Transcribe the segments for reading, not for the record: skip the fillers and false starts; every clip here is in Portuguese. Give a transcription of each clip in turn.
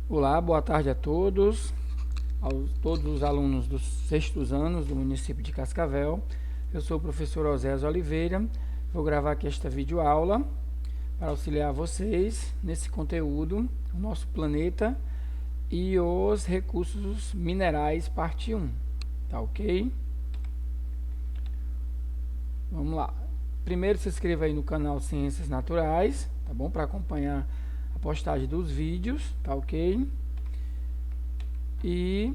Olá, boa tarde a todos, todos os alunos dos sextos anos do município de Cascavel. Eu sou o professor Osés Oliveira, vou gravar aqui esta videoaula para auxiliar vocês nesse conteúdo, o nosso planeta e os recursos minerais, parte 1, tá ok? Vamos lá. Primeiro se inscreva aí no canal Ciências Naturais, tá bom? Para acompanhar a postagem dos vídeos, tá ok? E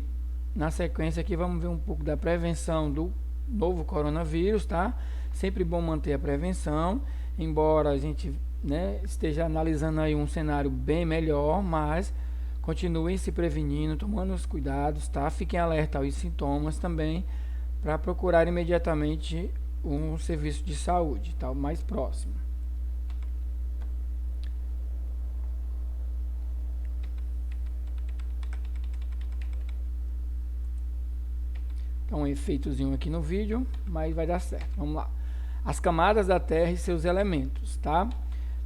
na sequência aqui vamos ver um pouco da prevenção do novo coronavírus, tá? Sempre bom manter a prevenção, embora a gente, né, esteja analisando aí um cenário bem melhor, mas continuem se prevenindo, tomando os cuidados, tá? Fiquem alerta aos sintomas também para procurar imediatamente um serviço de saúde, tá? O mais próximo. Então, um efeitozinho aqui no vídeo, mas vai dar certo. Vamos lá. As camadas da Terra e seus elementos, tá?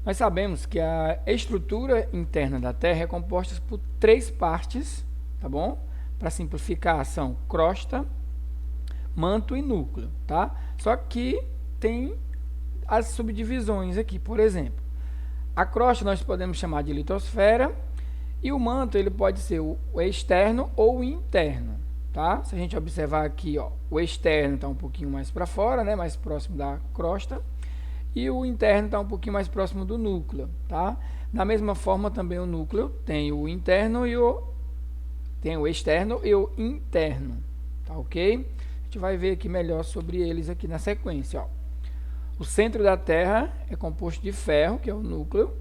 Nós sabemos que a estrutura interna da Terra é composta por 3 partes, tá bom? Para simplificar, são crosta, manto e núcleo, tá? Só que tem as subdivisões aqui, por exemplo. A crosta nós podemos chamar de litosfera e o manto ele pode ser o externo ou o interno, tá? Se a gente observar aqui, ó, o externo está um pouquinho mais para fora, né, mais próximo da crosta, e o interno está um pouquinho mais próximo do núcleo, tá? Da mesma forma também o núcleo tem o interno e o externo e o interno, tá ok? A gente vai ver aqui melhor sobre eles aqui na sequência, ó. O centro da Terra é composto de ferro, que é o núcleo,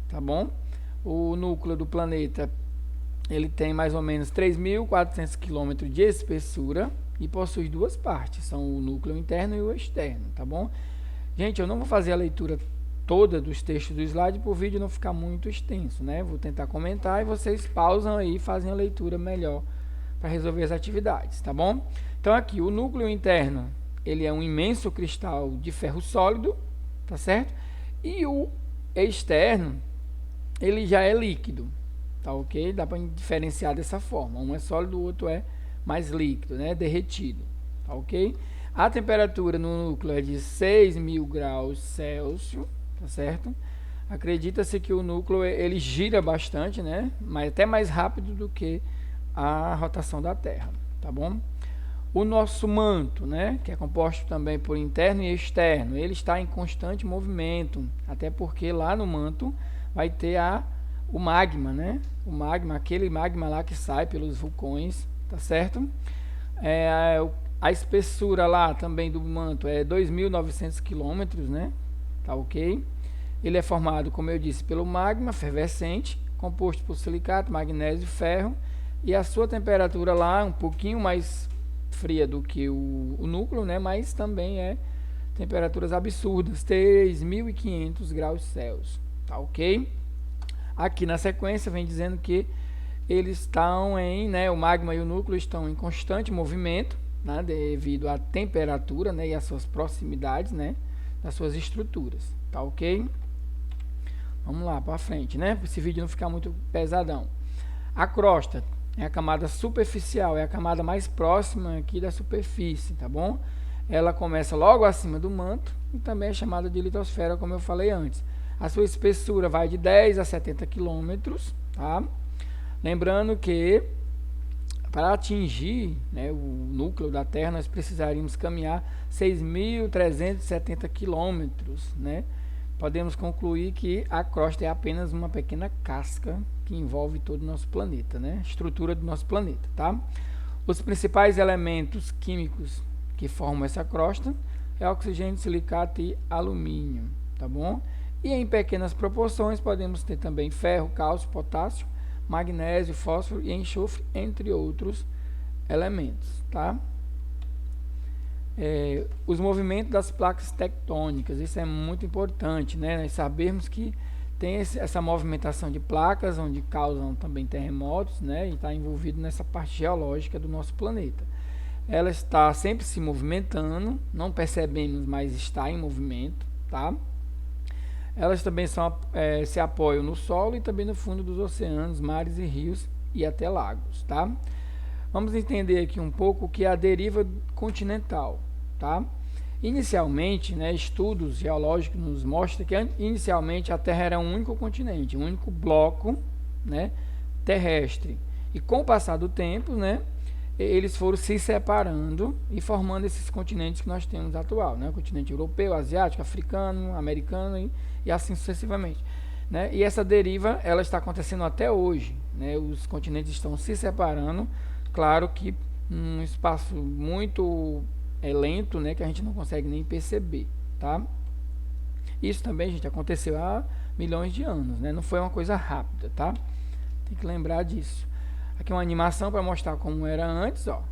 tá bom? O núcleo do planeta ele tem mais ou menos 3.400 km de espessura e possui 2 partes, são o núcleo interno e o externo, tá bom? Gente, eu não vou fazer a leitura toda dos textos do slide para o vídeo não ficar muito extenso, né? Vou tentar comentar e vocês pausam aí e fazem a leitura melhor para resolver as atividades, tá bom? Então aqui, o núcleo interno, ele é um imenso cristal de ferro sólido, tá certo? E o externo, ele já é líquido, tá ok? Dá para diferenciar dessa forma. Um é sólido, o outro é mais líquido, né? Derretido, tá ok? A temperatura no núcleo é de 6.000 graus Celsius, tá certo? Acredita-se que o núcleo ele gira bastante, né? Mas até mais rápido do que a rotação da Terra, tá bom? O nosso manto, né, que é composto também por interno e externo, ele está em constante movimento, até porque lá no manto vai ter o magma, né? O magma, aquele magma lá que sai pelos vulcões, tá certo? A espessura lá também do manto é 2.900 km, né? Tá ok? Ele é formado, como eu disse, pelo magma fervescente, composto por silicato, magnésio e ferro, e a sua temperatura lá é um pouquinho mais fria do que o núcleo, né? Mas também é temperaturas absurdas, 3.500 graus Celsius, tá ok? Aqui na sequência vem dizendo que eles estão né, o magma e o núcleo estão em constante movimento, né, devido à temperatura, né, e às suas proximidades, né, das suas estruturas, tá ok? Vamos lá para frente, né, para esse vídeo não ficar muito pesadão. A crosta é a camada superficial, é a camada mais próxima aqui da superfície, tá bom? Ela começa logo acima do manto e também é chamada de litosfera, como eu falei antes. A sua espessura vai de 10 a 70 km, tá? Lembrando que para atingir, né, o núcleo da Terra, nós precisaríamos caminhar 6.370 km, né? Podemos concluir que a crosta é apenas uma pequena casca que envolve todo o nosso planeta, né? Estrutura do nosso planeta, tá? Os principais elementos químicos que formam essa crosta é oxigênio, silicato e alumínio, tá bom? E em pequenas proporções podemos ter também ferro, cálcio, potássio, magnésio, fósforo e enxofre, entre outros elementos, tá? Os movimentos das placas tectônicas, isso é muito importante, né? Nós sabemos que tem essa movimentação de placas, onde causam também terremotos, né? E está envolvido nessa parte geológica do nosso planeta. Ela está sempre se movimentando, não percebemos, mas está em movimento, tá? Elas também se apoiam no solo e também no fundo dos oceanos, mares e rios e até lagos, tá? Vamos entender aqui um pouco o que é a deriva continental, tá? Inicialmente, né, estudos geológicos nos mostram que inicialmente a Terra era um único continente, um único bloco, né, terrestre. E com o passar do tempo, né, eles foram se separando e formando esses continentes que nós temos atual, né? O continente europeu, asiático, africano, americano e assim sucessivamente, né? E essa deriva ela está acontecendo até hoje, né? Os continentes estão se separando, claro que num espaço muito lento, né? Que a gente não consegue nem perceber, tá? Isso também, gente, aconteceu há milhões de anos, né? Não foi uma coisa rápida, tá? Tem que lembrar disso. Aqui uma animação para mostrar como era antes, ó.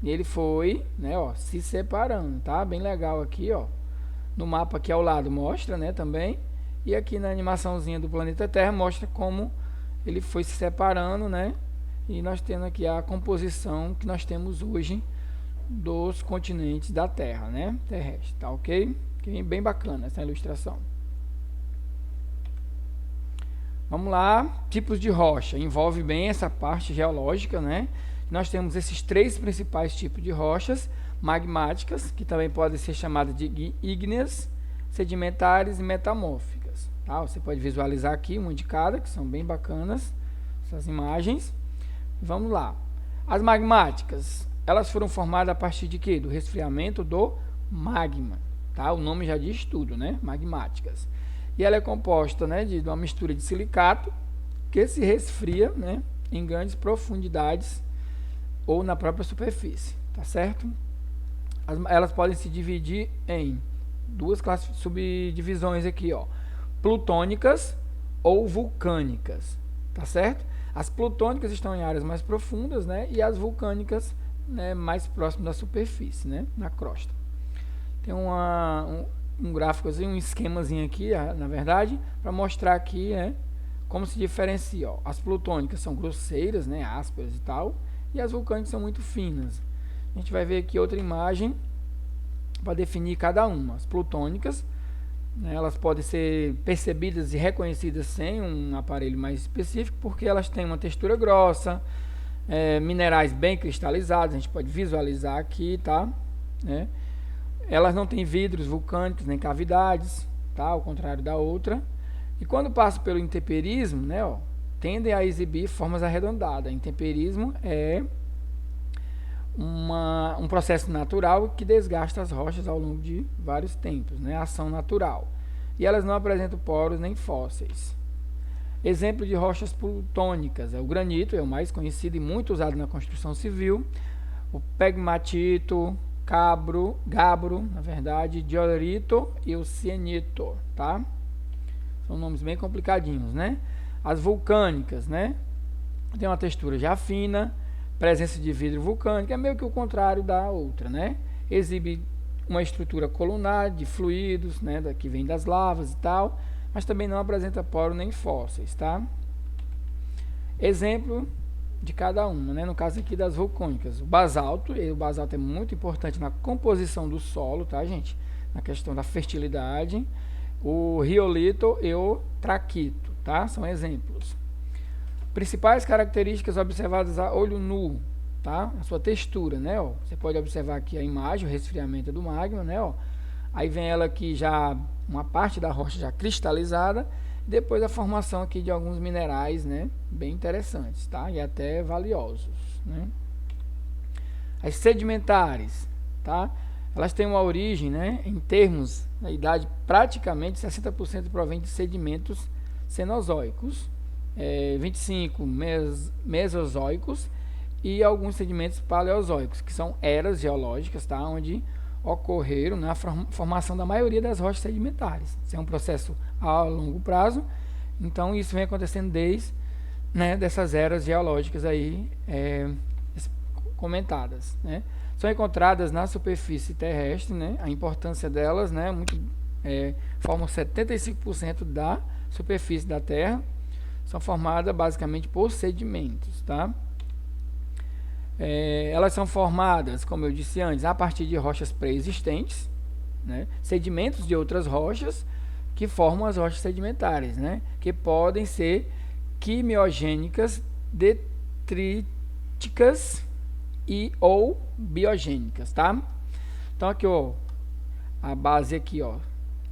E ele foi, né, ó, se separando, tá? Bem legal aqui, ó. No mapa aqui ao lado mostra, né, também. E aqui na animaçãozinha do planeta Terra mostra como ele foi se separando, né? E nós temos aqui a composição que nós temos hoje dos continentes da Terra, né? Terrestre, tá ok? Bem bacana essa ilustração. Vamos lá, tipos de rocha, envolve bem essa parte geológica, né? Nós temos esses três principais tipos de rochas, magmáticas, que também podem ser chamadas de ígneas, sedimentares e metamórficas, tá? Você pode visualizar aqui uma de cada, que são bem bacanas, essas imagens. Vamos lá. As magmáticas, elas foram formadas a partir de quê? Do resfriamento do magma, tá? O nome já diz tudo, né? Magmáticas. E ela é composta, né, de uma mistura de silicato que se resfria, né, em grandes profundidades ou na própria superfície, tá certo? Elas podem se dividir em duas subdivisões aqui, ó, plutônicas ou vulcânicas, tá certo? As plutônicas estão em áreas mais profundas, né, e as vulcânicas, né, mais próximas da superfície, né, na crosta. Tem um gráfico, um esquemazinho aqui, na verdade, para mostrar aqui, né, como se diferencia. Ó. As plutônicas são grosseiras, né, ásperas e tal, e as vulcânicas são muito finas. A gente vai ver aqui outra imagem para definir cada uma. As plutônicas, né, elas podem ser percebidas e reconhecidas sem um aparelho mais específico, porque elas têm uma textura grossa, minerais bem cristalizados, a gente pode visualizar aqui, tá? Né? Elas não têm vidros vulcânicos nem cavidades, tá? Ao contrário da outra. E quando passam pelo intemperismo, né, ó, tendem a exibir formas arredondadas. Intemperismo é um processo natural que desgasta as rochas ao longo de vários tempos, né? Ação natural. E elas não apresentam poros nem fósseis. Exemplo de rochas plutônicas é o granito, é o mais conhecido e muito usado na construção civil, o pegmatito, gabro, na verdade, diorito e o cianito, tá? São nomes bem complicadinhos, né? As vulcânicas, né? Tem uma textura já fina, presença de vidro vulcânico, é meio que o contrário da outra, né? Exibe uma estrutura colunar de fluidos, né? Que vem das lavas e tal, mas também não apresenta poro nem fósseis, tá? Exemplo de cada uma, né? No caso aqui das vulcânicas, o basalto é muito importante na composição do solo, tá, gente? Na questão da fertilidade. O riolito e o traquito, tá? São exemplos. Principais características observadas a olho nu, tá? A sua textura, né? Ó, você pode observar aqui a imagem, o resfriamento do magma, né? Ó, aí vem ela aqui já, uma parte da rocha já cristalizada, depois a formação aqui de alguns minerais, né, bem interessantes, tá? E até valiosos, né? As sedimentares, tá? Elas têm uma origem, né, em termos da idade, praticamente 60% provém de sedimentos cenozoicos, 25 mesozoicos e alguns sedimentos paleozoicos, que são eras geológicas, tá? Onde ocorreram na formação da maioria das rochas sedimentares. Isso é um processo a longo prazo, então isso vem acontecendo desde, né, dessas eras geológicas aí comentadas, né? São encontradas na superfície terrestre, né? A importância delas, né, formam 75% da superfície da Terra, são formadas basicamente por sedimentos, tá? Elas são formadas, como eu disse antes, a partir de rochas pré-existentes, né? Sedimentos de outras rochas que formam as rochas sedimentares, né? Que podem ser quimiogênicas detríticas e ou biogênicas, tá? Então aqui, ó, a base aqui, ó,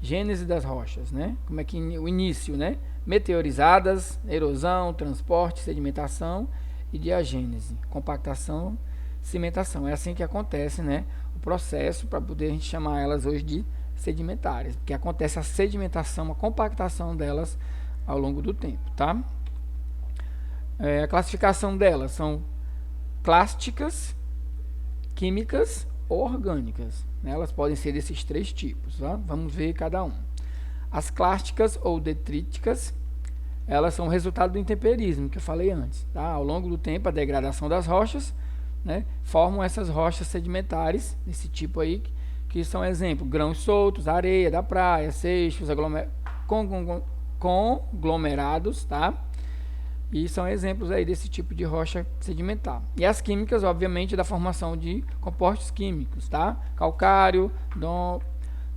gênese das rochas, né? Como é que o início, né? Meteorizadas, erosão, transporte, sedimentação e diagênese, compactação, cimentação. É assim que acontece, né? O processo, para poder a gente chamar elas hoje de sedimentares, porque acontece a sedimentação, a compactação delas ao longo do tempo, tá? A classificação delas são clásticas, químicas ou orgânicas, né? Elas podem ser desses três tipos, tá? Vamos ver cada um. As clásticas ou detríticas, elas são resultado do intemperismo que eu falei antes, tá? Ao longo do tempo, a degradação das rochas, né, formam essas rochas sedimentares desse tipo aí, que são exemplo, grãos soltos, areia da praia, seixos, conglomerados, tá? E são exemplos aí desse tipo de rocha sedimentar. E as químicas, obviamente, da formação de compostos químicos, tá? Calcário,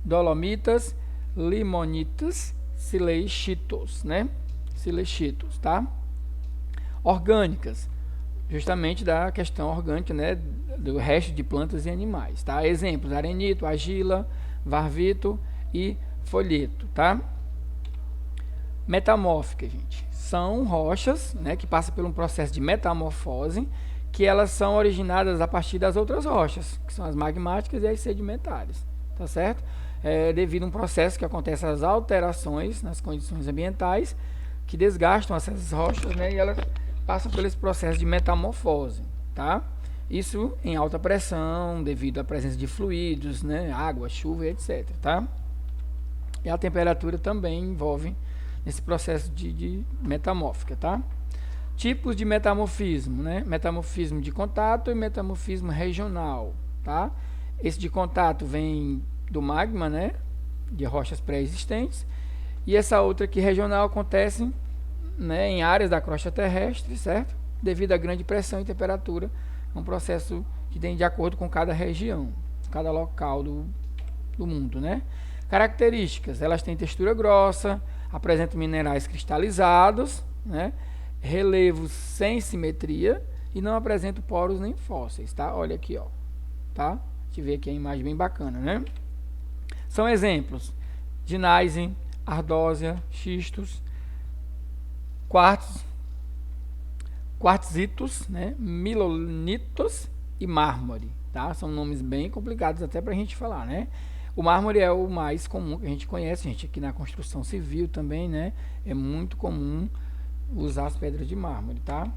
dolomitas, limonitas, silexitos, né? Silexitos, tá? Orgânicas, justamente da questão orgânica, né? Do resto de plantas e animais, tá? Exemplos, arenito, argila, varvito e folheto, tá? Metamórfica, gente, são rochas, né, que passam por um processo de metamorfose, que elas são originadas a partir das outras rochas, que são as magmáticas e as sedimentares, tá certo? Devido a um processo que acontece as alterações nas condições ambientais, que desgastam essas rochas, né, e elas passam por esse processo de metamorfose, tá? Isso em alta pressão, devido à presença de fluidos, né, água, chuva, etc, tá? E a temperatura também envolve nesse processo de metamórfica, tá? Tipos de metamorfismo, né? Metamorfismo de contato e metamorfismo regional, tá? Esse de contato vem do magma, né? De rochas pré-existentes. E essa outra aqui regional acontece, né, em áreas da crosta terrestre, certo? Devido à grande pressão e temperatura, é um processo que tem de acordo com cada região, cada local do mundo, né? Características, elas têm textura grossa, apresentam minerais cristalizados, né? Relevos sem simetria e não apresentam poros nem fósseis, tá? Olha aqui, ó, tá? A gente vê aqui a imagem bem bacana, né? São exemplos: gneiss, ardósia, xistos, quartzitos, né? Milonitos e mármore, tá? São nomes bem complicados até para a gente falar, né? O mármore é o mais comum que a gente conhece, gente, aqui na construção civil também, né? É muito comum usar as pedras de mármore, tá?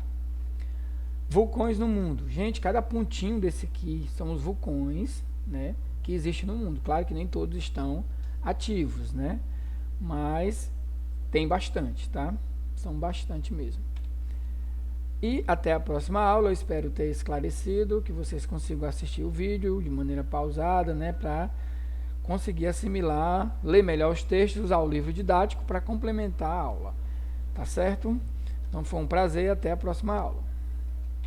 Vulcões no mundo. Gente, cada pontinho desse aqui são os vulcões, né, que existem no mundo. Claro que nem todos estão ativos, né? Mas tem bastante, tá? São bastante mesmo. E até a próxima aula. Eu espero ter esclarecido, que vocês consigam assistir o vídeo de maneira pausada, né, para conseguir assimilar, ler melhor os textos, usar o livro didático para complementar a aula. Tá certo? Então foi um prazer e até a próxima aula.